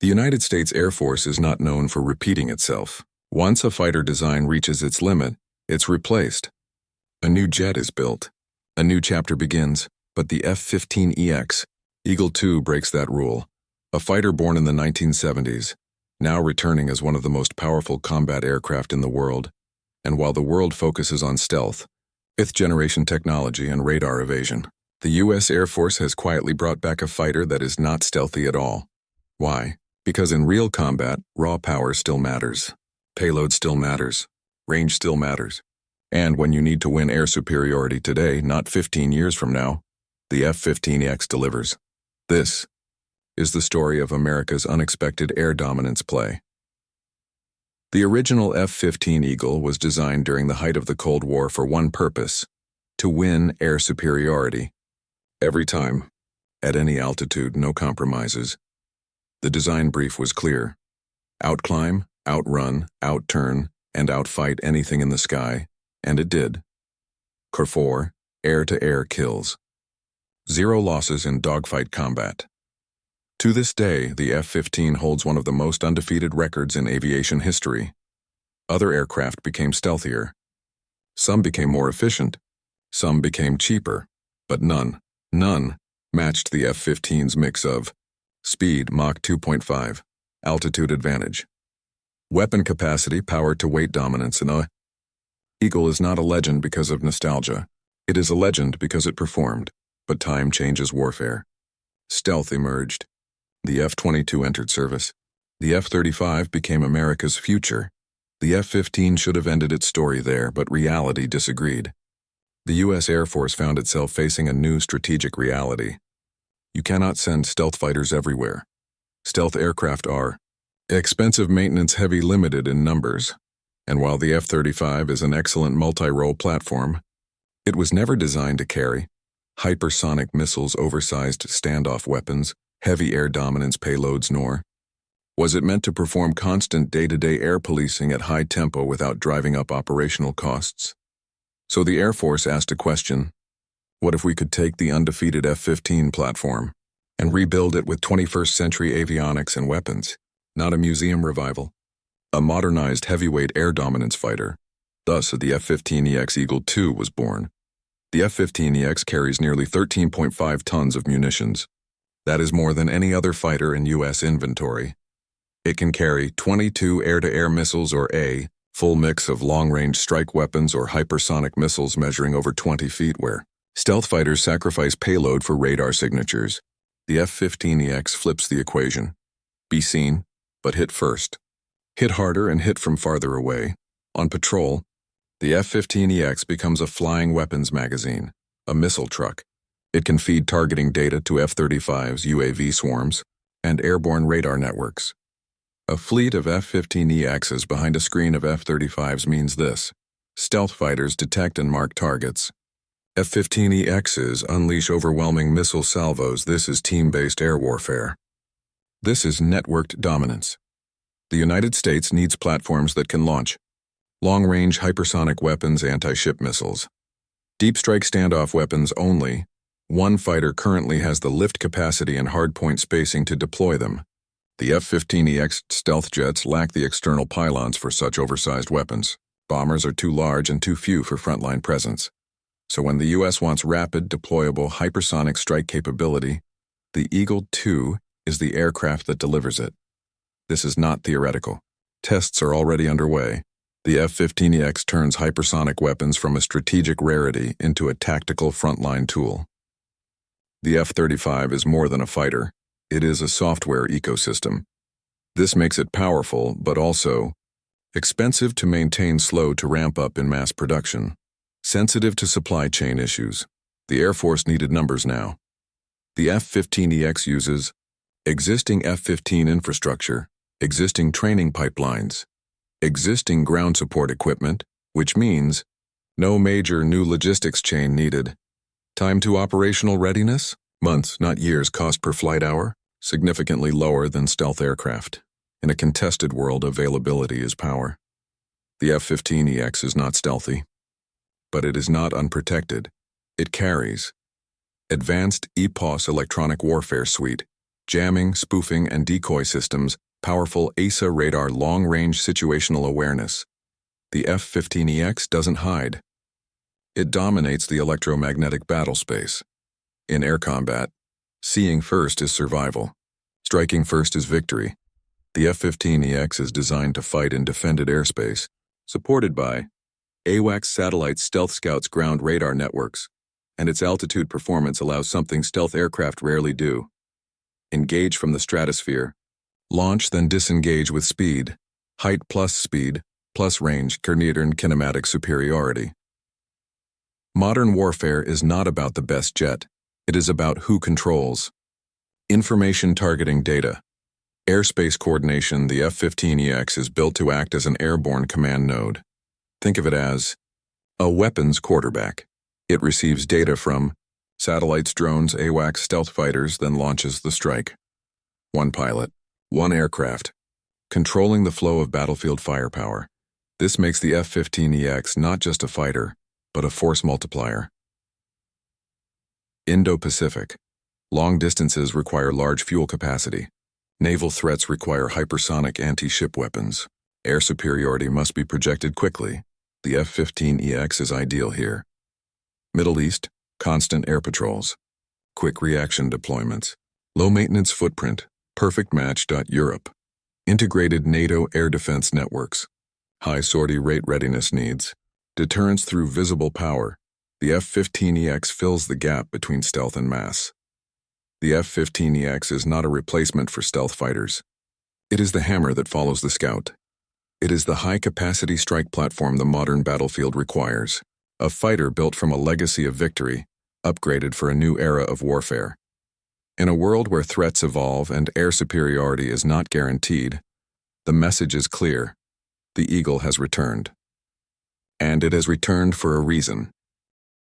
The United States Air Force is not known for repeating itself. Once a fighter design reaches its limit, it's replaced. A new jet is built. A new chapter begins, but the F-15EX, Eagle II, breaks that rule. A fighter born in the 1970s, now returning as one of the most powerful combat aircraft in the world. And while the world focuses on stealth, fifth-generation technology, and radar evasion, the U.S. Air Force has quietly brought back a fighter that is not stealthy at all. Why? Because in real combat, raw power still matters. Payload still matters. Range still matters. And when you need to win air superiority today, not 15 years from now, the F-15EX delivers. This is the story of America's unexpected air dominance play. The original F-15 Eagle was designed during the height of the Cold War for one purpose: to win air superiority. Every time, at any altitude, no compromises. The design brief was clear: outclimb, outrun, outturn, and outfight anything in the sky, and it did. Core 4, air-to-air kills. 0 losses in dogfight combat. To this day, the F-15 holds one of the most undefeated records in aviation history. Other aircraft became stealthier. Some became more efficient. Some became cheaper. But none matched the F-15's mix of speed, Mach 2.5, altitude advantage, weapon capacity, power to weight dominance, and Eagle is not a legend because of nostalgia. It is a legend because it performed. But time changes warfare. Stealth emerged. The F-22 entered service. The F-35 became America's future. The F-15 should have ended its story there, but reality disagreed. The U.S. Air Force found itself facing a new strategic reality. You cannot send stealth fighters everywhere. Stealth aircraft are expensive, maintenance-heavy, limited in numbers. And while the F-35 is an excellent multi-role platform, it was never designed to carry hypersonic missiles, oversized standoff weapons, heavy air dominance payloads, nor was it meant to perform constant day-to-day air policing at high tempo without driving up operational costs. So the Air Force asked a question: what if we could take the undefeated F-15 platform and rebuild it with 21st century avionics and weapons? Not a museum revival. A modernized heavyweight air dominance fighter. Thus, the F-15EX Eagle II was born. The F-15EX carries nearly 13.5 tons of munitions. That is more than any other fighter in U.S. inventory. It can carry 22 air-to-air missiles, or a full mix of long-range strike weapons or hypersonic missiles measuring over 20 feet, where stealth fighters sacrifice payload for radar signatures. The F-15EX flips the equation. Be seen, but hit first. Hit harder and hit from farther away. On patrol, the F-15EX becomes a flying weapons magazine, a missile truck. It can feed targeting data to F-35's UAV swarms and airborne radar networks. A fleet of F-15EXs behind a screen of F-35s means this: stealth fighters detect and mark targets. F-15EXs unleash overwhelming missile salvos. This is team-based air warfare. This is networked dominance. The United States needs platforms that can launch long-range hypersonic weapons, anti-ship missiles. Deep strike standoff weapons only. One fighter currently has the lift capacity and hardpoint spacing to deploy them. The F-15EX stealth jets lack the external pylons for such oversized weapons. Bombers are too large and too few for frontline presence. So when the U.S. wants rapid, deployable, hypersonic strike capability, the Eagle II is the aircraft that delivers it. This is not theoretical. Tests are already underway. The F-15EX turns hypersonic weapons from a strategic rarity into a tactical frontline tool. The F-35 is more than a fighter. It is a software ecosystem. This makes it powerful, but also expensive to maintain, slow to ramp up in mass production, sensitive to supply chain issues. The Air Force needed numbers now. The F-15EX uses existing F-15 infrastructure, existing training pipelines, existing ground support equipment, which means no major new logistics chain needed. Time to operational readiness? Months, not years. Cost per flight hour? Significantly lower than stealth aircraft. In a contested world, availability is power. The F-15EX is not stealthy, but it is not unprotected. It carries Advanced EPOS electronic warfare suite, jamming, spoofing, and decoy systems, powerful ASA radar long-range situational awareness. The F-15EX doesn't hide. It dominates the electromagnetic battlespace. In air combat, seeing first is survival. Striking first is victory. The F-15EX is designed to fight in defended airspace, supported by AWACS satellite Stealth Scouts ground radar networks, and its altitude performance allows something stealth aircraft rarely do. Engage from the stratosphere. Launch, then disengage with speed. Height plus speed, plus range, and kinematic superiority. Modern warfare is not about the best jet. It is about who controls. Information targeting data. Airspace coordination. The F-15EX is built to act as an airborne command node. Think of it as a weapons quarterback. It receives data from satellites, drones, AWACS, stealth fighters, then launches the strike. One pilot, one aircraft, controlling the flow of battlefield firepower. This makes the F-15EX not just a fighter, but a force multiplier. Indo-Pacific. Long distances require large fuel capacity. Naval threats require hypersonic anti-ship weapons. Air superiority must be projected quickly. The F-15EX is ideal here. Middle East, constant air patrols. Quick reaction deployments. Low maintenance footprint, perfect match. Europe. Integrated NATO air defense networks. High sortie rate readiness needs. Deterrence through visible power. The F-15EX fills the gap between stealth and mass. The F-15EX is not a replacement for stealth fighters. It is the hammer that follows the scout. It is the high-capacity strike platform the modern battlefield requires. A fighter built from a legacy of victory, upgraded for a new era of warfare. In a world where threats evolve and air superiority is not guaranteed, the message is clear. The Eagle has returned. And it has returned for a reason.